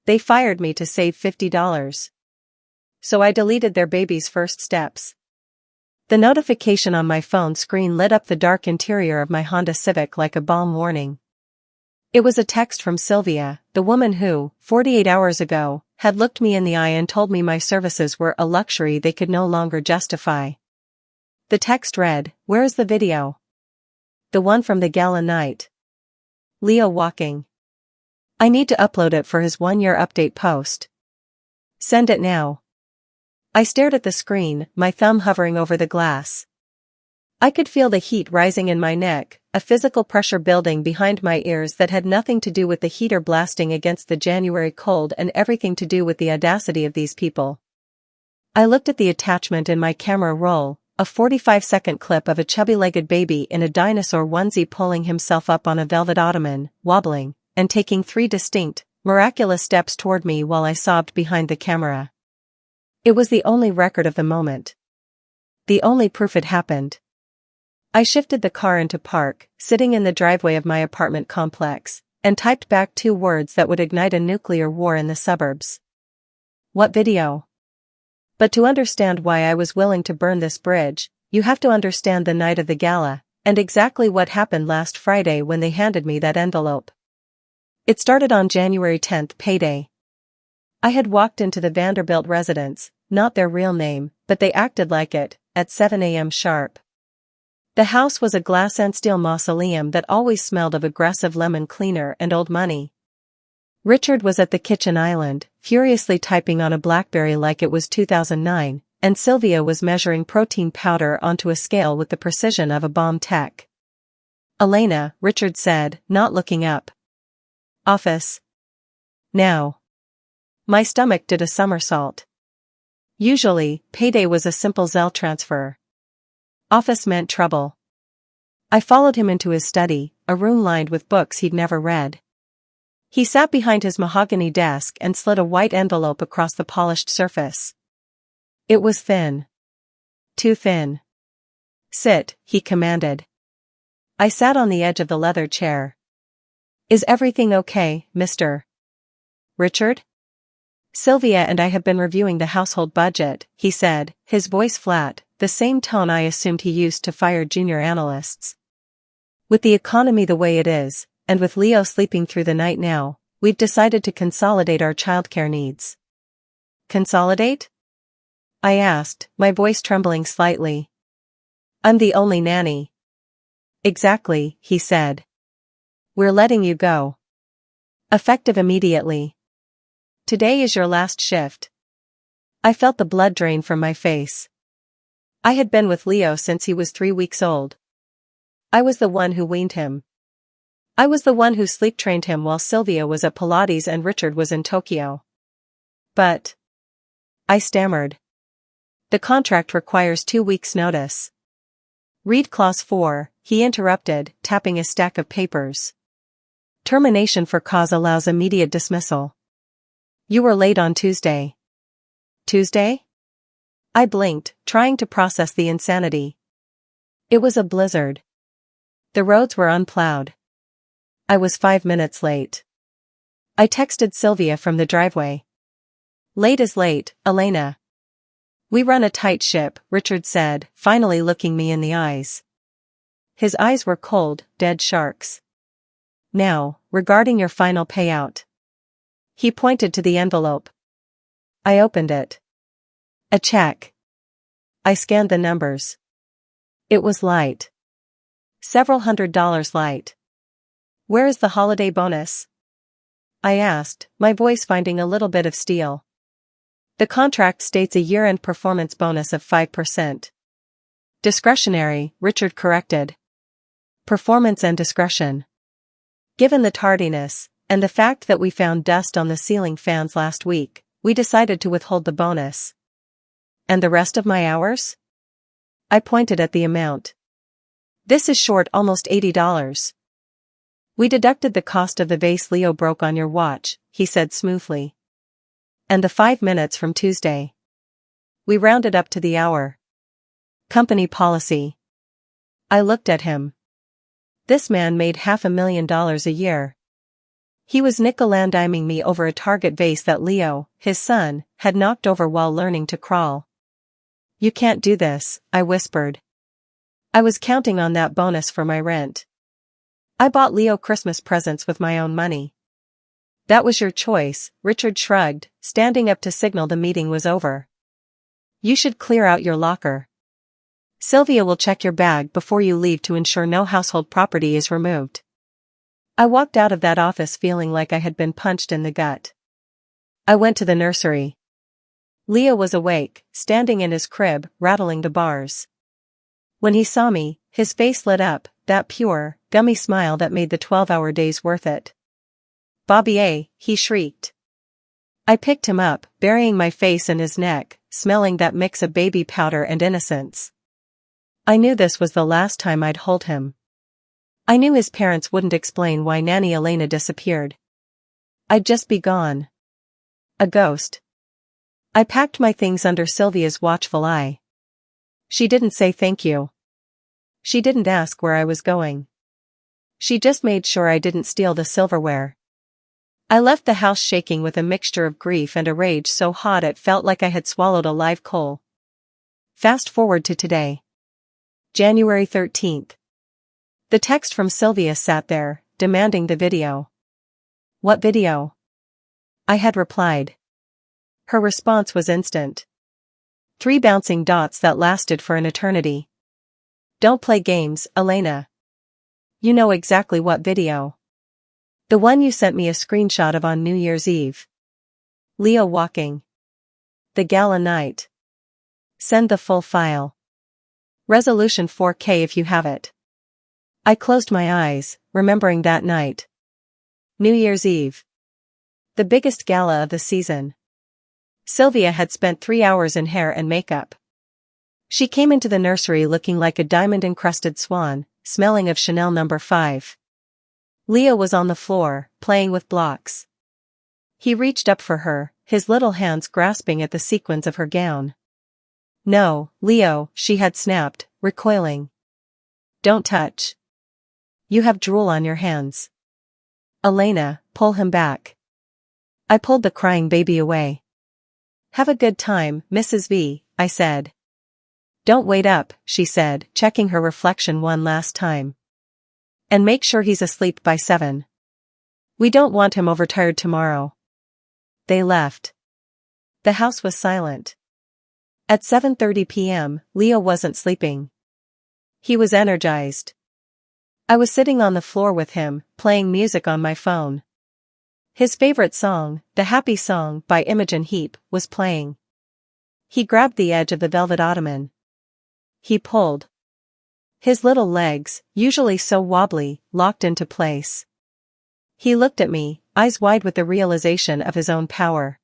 They fired me to save $50. So I deleted their baby's first steps. The notification on my phone screen lit up the dark interior of my Honda Civic like a bomb warning. It was a text from Sylvia, the woman who, 48 hours ago, had looked me in the eye and told me my services were a luxury they could no longer justify. The text read, "Where is the video?" "The one from the gala night. Leo walking. I need to upload it for his 1-year update post. Send it now." I stared at the screen, my thumb hovering over the glass. I could feel the heat rising in my neck, a physical pressure building behind my ears that had nothing to do with the heater blasting against the January cold and everything to do with the audacity of these people. I looked at the attachment in my camera roll, a 45-second clip of a chubby-legged baby in a dinosaur onesie pulling himself up on a velvet ottoman, wobbling, and taking 3 distinct, miraculous steps toward me while I sobbed behind the camera. It was the only record of the moment. The only proof it happened. I shifted the car into park, sitting in the driveway of my apartment complex, and typed back 2 words that would ignite a nuclear war in the suburbs. What video? But to understand why I was willing to burn this bridge, you have to understand the night of the gala, and exactly what happened last Friday when they handed me that envelope. It started on January 10th, payday. I had walked into the Vanderbilt residence, not their real name, but they acted like it, at 7 a.m. sharp. The house was a glass and steel mausoleum that always smelled of aggressive lemon cleaner and old money. Richard was at the kitchen island, furiously typing on a BlackBerry like it was 2009, and Sylvia was measuring protein powder onto a scale with the precision of a bomb tech. "Elena," Richard said, not looking up. "Office. Now." My stomach did a somersault. Usually, payday was a simple Zelle transfer. Office meant trouble. I followed him into his study, a room lined with books he'd never read. He sat behind his mahogany desk and slid a white envelope across the polished surface. It was thin. Too thin. "Sit," he commanded. I sat on the edge of the leather chair. "Is everything okay, Mr. Richard?" "Sylvia and I have been reviewing the household budget," he said, his voice flat, the same tone I assumed he used to fire junior analysts. "With the economy the way it is, and with Leo sleeping through the night now, we've decided to consolidate our childcare needs." "Consolidate?" I asked, my voice trembling slightly. "I'm the only nanny." "Exactly," he said. "We're letting you go. Effective immediately. Today is your last shift." I felt the blood drain from my face. I had been with Leo since he was 3 weeks old. I was the one who weaned him. I was the one who sleep-trained him while Sylvia was at Pilates and Richard was in Tokyo. "But," I stammered. "The contract requires 2 weeks' notice." "Read Clause 4, he interrupted, tapping a stack of papers. "Termination for cause allows immediate dismissal." "You were late on Tuesday." "Tuesday?" I blinked, trying to process the insanity. It was a blizzard. The roads were unplowed. I was 5 minutes late. I texted Sylvia from the driveway. "Late is late, Elena." "We run a tight ship," Richard said, finally looking me in the eyes. His eyes were cold, dead sharks. "Now, regarding your final payout." He pointed to the envelope. I opened it. A check. I scanned the numbers. It was light. Several $100s light. "Where is the holiday bonus?" I asked, my voice finding a little bit of steel. "The contract states a year-end performance bonus of 5%. Discretionary," Richard corrected. "Performance and discretion. Given the tardiness, and the fact that we found dust on the ceiling fans last week, we decided to withhold the bonus." "And the rest of my hours?" I pointed at the amount. "This is short almost $80. "We deducted the cost of the vase Leo broke on your watch," he said smoothly. "And the 5 minutes from Tuesday. We rounded up to the hour. Company policy." I looked at him. This man made $500,000 a year. He was nickel-and-diming me over a Target vase that Leo, his son, had knocked over while learning to crawl. "You can't do this," I whispered. "I was counting on that bonus for my rent. I bought Leo Christmas presents with my own money." "That was your choice," Richard shrugged, standing up to signal the meeting was over. "You should clear out your locker. Sylvia will check your bag before you leave to ensure no household property is removed." I walked out of that office feeling like I had been punched in the gut. I went to the nursery. Leo was awake, standing in his crib, rattling the bars. When he saw me, his face lit up, that pure, gummy smile that made the 12-hour days worth it. "Bobby, he shrieked. I picked him up, burying my face in his neck, smelling that mix of baby powder and innocence. I knew this was the last time I'd hold him. I knew his parents wouldn't explain why Nanny Elena disappeared. I'd just be gone. A ghost. I packed my things under Sylvia's watchful eye. She didn't say thank you. She didn't ask where I was going. She just made sure I didn't steal the silverware. I left the house shaking with a mixture of grief and a rage so hot it felt like I had swallowed a live coal. Fast forward to today. January 13th. The text from Sylvia sat there, demanding the video. "What video?" I had replied. Her response was instant. 3 bouncing dots that lasted for an eternity. "Don't play games, Elena. You know exactly what video. The one you sent me a screenshot of on New Year's Eve. Leo walking. The gala night. Send the full file. Resolution 4K if you have it." I closed my eyes, remembering that night. New Year's Eve. The biggest gala of the season. Sylvia had spent 3 hours in hair and makeup. She came into the nursery looking like a diamond-encrusted swan, smelling of Chanel No. 5. Leo was on the floor, playing with blocks. He reached up for her, his little hands grasping at the sequins of her gown. "No, Leo," she had snapped, recoiling. "Don't touch. You have drool on your hands. Elena, pull him back." I pulled the crying baby away. "Have a good time, Mrs. V," I said. "Don't wait up," she said, checking her reflection one last time. "And make sure he's asleep by 7. We don't want him overtired tomorrow." They left. The house was silent. At 7:30 p.m., Leo wasn't sleeping. He was energized. I was sitting on the floor with him, playing music on my phone. His favorite song, The Happy Song by Imogen Heap, was playing. He grabbed the edge of the velvet ottoman. He pulled. His little legs, usually so wobbly, locked into place. He looked at me, eyes wide with the realization of his own power.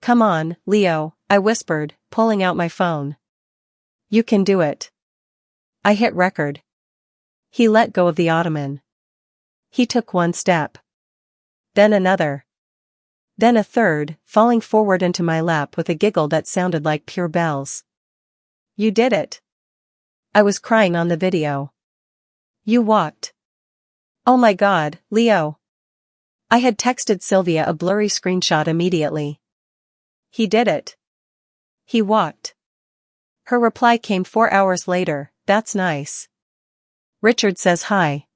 "Come on, Leo," I whispered, pulling out my phone. "You can do it." I hit record. He let go of the ottoman. He took one step. Then another. Then a third, falling forward into my lap with a giggle that sounded like pure bells. "You did it." I was crying on the video. "You walked." "Oh my God, Leo." I had texted Sylvia a blurry screenshot immediately. "He did it. He walked." Her reply came 4 hours later, "That's nice. Richard says hi."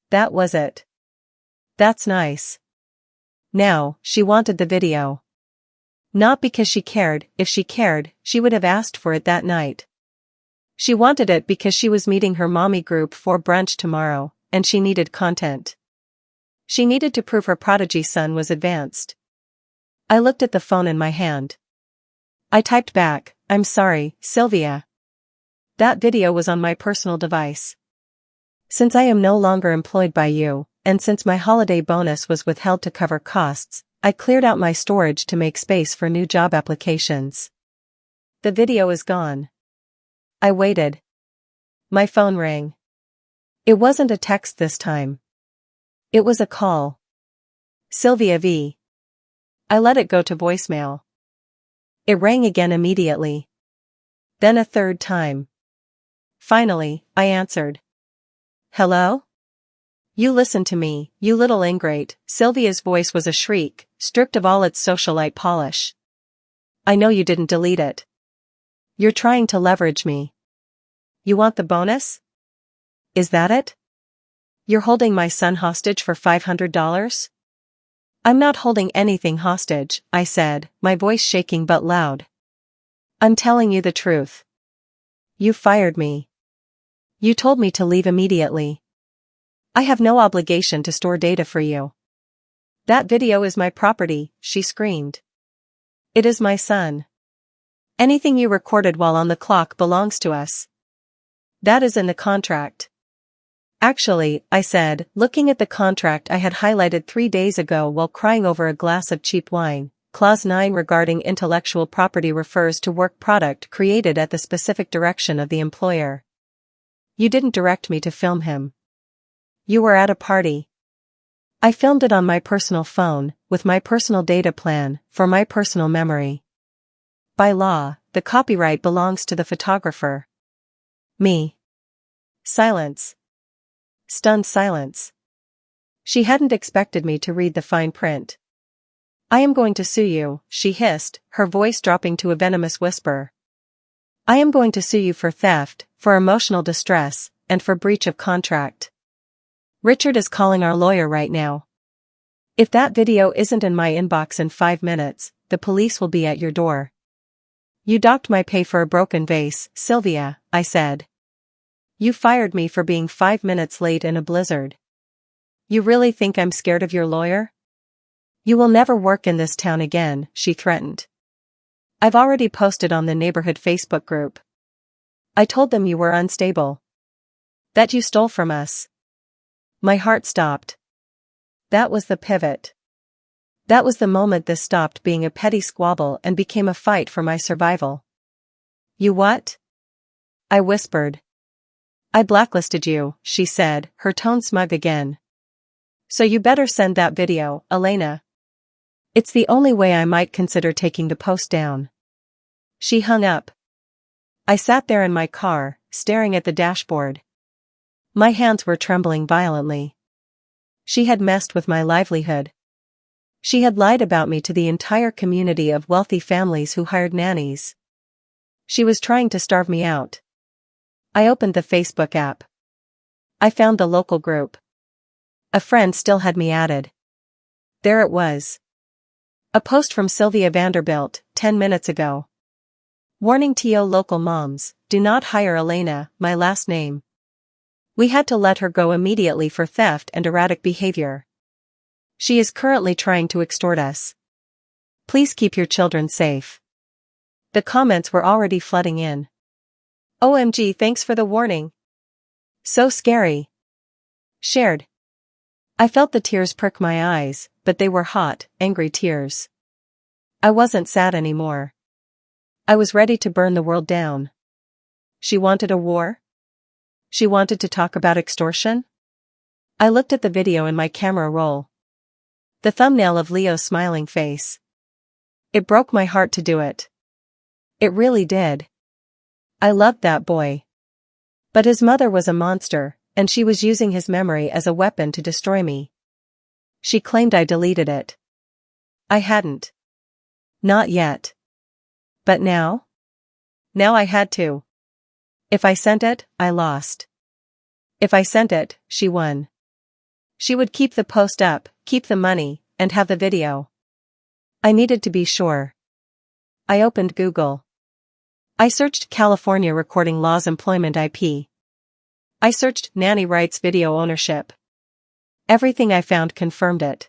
That was it. That's nice. Now, she wanted the video. Not because she cared. If she cared, she would have asked for it that night. She wanted it because she was meeting her mommy group for brunch tomorrow, and she needed content. She needed to prove her prodigy son was advanced. I looked at the phone in my hand. I typed back, "I'm sorry, Sylvia. That video was on my personal device. Since I am no longer employed by you, and since my holiday bonus was withheld to cover costs, I cleared out my storage to make space for new job applications. The video is gone." I waited. My phone rang. It wasn't a text this time. It was a call. Sylvia V. I let it go to voicemail. It rang again immediately. Then a third time. Finally, I answered. "Hello? You listen to me, you little ingrate. Sylvia's voice was a shriek, stripped of all its socialite polish. I know you didn't delete it. You're trying to leverage me. You want the bonus? Is that it? You're holding my son hostage for $500? I'm not holding anything hostage, I said, my voice shaking but loud. I'm telling you the truth. You fired me. You told me to leave immediately. I have no obligation to store data for you. That video is my property, she screamed. It is my son. Anything you recorded while on the clock belongs to us. That is in the contract. Actually, I said, looking at the contract I had highlighted 3 days ago while crying over a glass of cheap wine. Clause 9 regarding intellectual property refers to work product created at the specific direction of the employer. You didn't direct me to film him. You were at a party. I filmed it on my personal phone, with my personal data plan, for my personal memory. By law, the copyright belongs to the photographer. Me. Silence. Stunned silence. She hadn't expected me to read the fine print. I am going to sue you, she hissed, her voice dropping to a venomous whisper. I am going to sue you for theft, for emotional distress, and for breach of contract. Richard is calling our lawyer right now. If that video isn't in my inbox in 5 minutes, the police will be at your door. You docked my pay for a broken vase, Sylvia, I said. You fired me for being 5 minutes late in a blizzard. You really think I'm scared of your lawyer? You will never work in this town again, she threatened. I've already posted on the neighborhood Facebook group. I told them you were unstable. That you stole from us. My heart stopped. That was the pivot. That was the moment this stopped being a petty squabble and became a fight for my survival. You what? I whispered. I blacklisted you, she said, her tone smug again. So you better send that video, Elena. It's the only way I might consider taking the post down. She hung up. I sat there in my car, staring at the dashboard. My hands were trembling violently. She had messed with my livelihood. She had lied about me to the entire community of wealthy families who hired nannies. She was trying to starve me out. I opened the Facebook app. I found the local group. A friend still had me added. There it was. A post from Sylvia Vanderbilt, 10 minutes ago. Warning to local moms, do not hire Elena, my last name. We had to let her go immediately for theft and erratic behavior. She is currently trying to extort us. Please keep your children safe. The comments were already flooding in. OMG, thanks for the warning. So scary. Shared. I felt the tears prick my eyes, but they were hot, angry tears. I wasn't sad anymore. I was ready to burn the world down. She wanted a war? She wanted to talk about extortion? I looked at the video in my camera roll. The thumbnail of Leo's smiling face. It broke my heart to do it. It really did. I loved that boy. But his mother was a monster, and she was using his memory as a weapon to destroy me. She claimed I deleted it. I hadn't. Not yet. But now? Now I had to. If I sent it, I lost. If I sent it, she won. She would keep the post up, keep the money, and have the video. I needed to be sure. I opened Google. I searched California recording laws employment IP. I searched nanny rights video ownership. Everything I found confirmed it.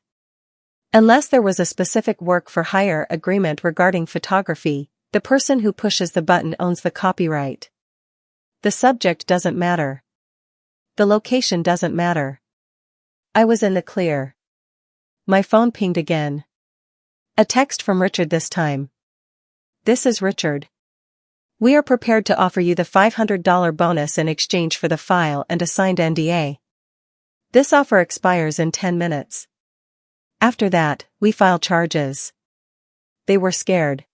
Unless there was a specific work for hire agreement regarding photography, the person who pushes the button owns the copyright. The subject doesn't matter. The location doesn't matter. I was in the clear. My phone pinged again. A text from Richard this time. This is Richard. We are prepared to offer you the $500 bonus in exchange for the file and a signed NDA. This offer expires in 10 minutes. After that, we file charges. They were scared.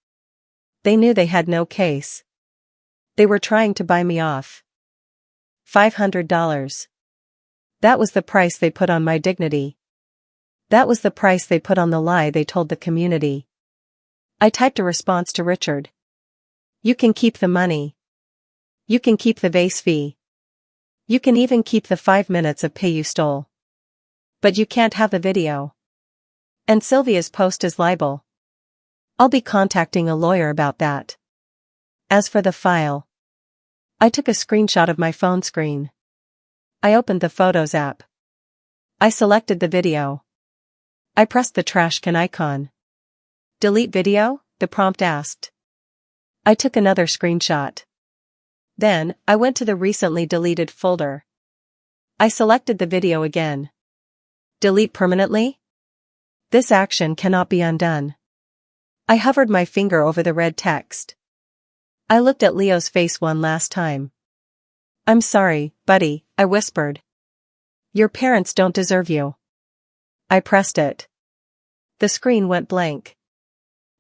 They knew they had no case. They were trying to buy me off. $500. That was the price they put on my dignity. That was the price they put on the lie they told the community. I typed a response to Richard. You can keep the money. You can keep the base fee. You can even keep the 5 minutes of pay you stole. But you can't have the video. And Sylvia's post is libel. I'll be contacting a lawyer about that. As for the file, I took a screenshot of my phone screen. I opened the Photos app. I selected the video. I pressed the trash can icon. Delete video? The prompt asked. I took another screenshot. Then, I went to the recently deleted folder. I selected the video again. Delete permanently? This action cannot be undone. I hovered my finger over the red text. I looked at Leo's face one last time. I'm sorry, buddy, I whispered. Your parents don't deserve you. I pressed it. The screen went blank.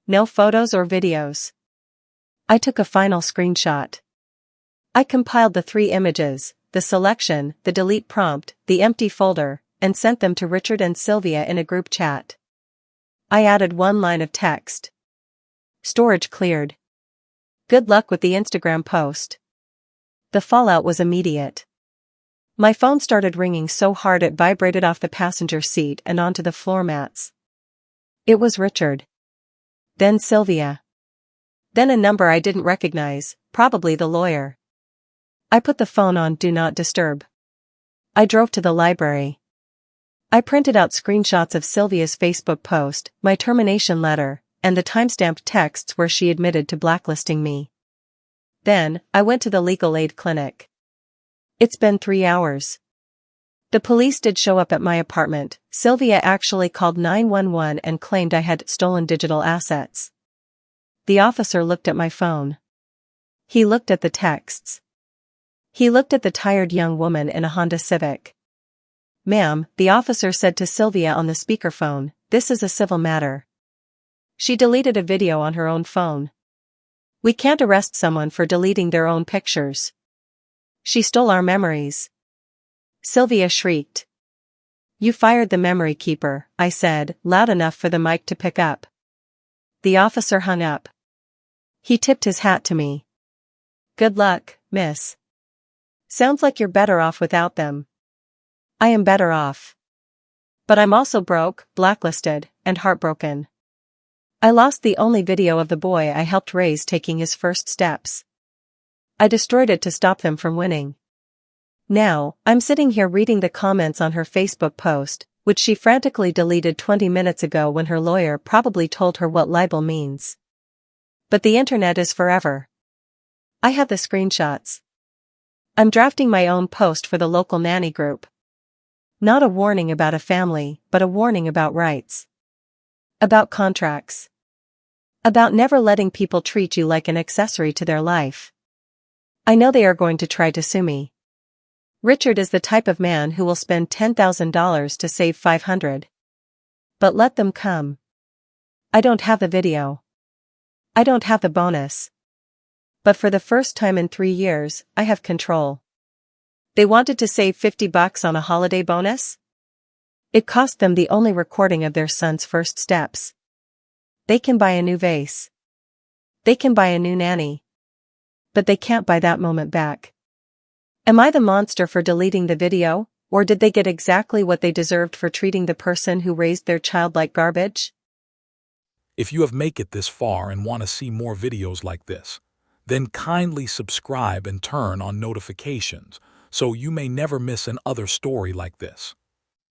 No photos or videos. I took a final screenshot. I compiled the 3 images, the selection, the delete prompt, the empty folder, and sent them to Richard and Sylvia in a group chat. I added one line of text. Storage cleared. Good luck with the Instagram post. The fallout was immediate. My phone started ringing so hard it vibrated off the passenger seat and onto the floor mats. It was Richard. Then Sylvia. Then a number I didn't recognize, probably the lawyer. I put the phone on Do Not Disturb. I drove to the library. I printed out screenshots of Sylvia's Facebook post, my termination letter, and the timestamped texts where she admitted to blacklisting me. Then, I went to the legal aid clinic. It's been 3 hours. The police did show up at my apartment. Sylvia actually called 911 and claimed I had stolen digital assets. The officer looked at my phone. He looked at the texts. He looked at the tired young woman in a Honda Civic. Ma'am, the officer said to Sylvia on the speakerphone, this is a civil matter. She deleted a video on her own phone. We can't arrest someone for deleting their own pictures. She stole our memories. Sylvia shrieked. You fired the memory keeper, I said, loud enough for the mic to pick up. The officer hung up. He tipped his hat to me. Good luck, miss. Sounds like you're better off without them. I am better off. But I'm also broke, blacklisted, and heartbroken. I lost the only video of the boy I helped raise taking his first steps. I destroyed it to stop them from winning. Now, I'm sitting here reading the comments on her Facebook post, which she frantically deleted 20 minutes ago when her lawyer probably told her what libel means. But the internet is forever. I have the screenshots. I'm drafting my own post for the local nanny group. Not a warning about a family, but a warning about rights. About contracts. About never letting people treat you like an accessory to their life. I know they are going to try to sue me. Richard is the type of man who will spend $10,000 to save $500. But let them come. I don't have the video. I don't have the bonus. But for the first time in 3 years, I have control. They wanted to save $50 on a holiday bonus? It cost them the only recording of their son's first steps. They can buy a new vase. They can buy a new nanny. But they can't buy that moment back. Am I the monster for deleting the video, or did they get exactly what they deserved for treating the person who raised their child like garbage? If you have made it this far and want to see more videos like this, then kindly subscribe and turn on notifications so you may never miss another story like this.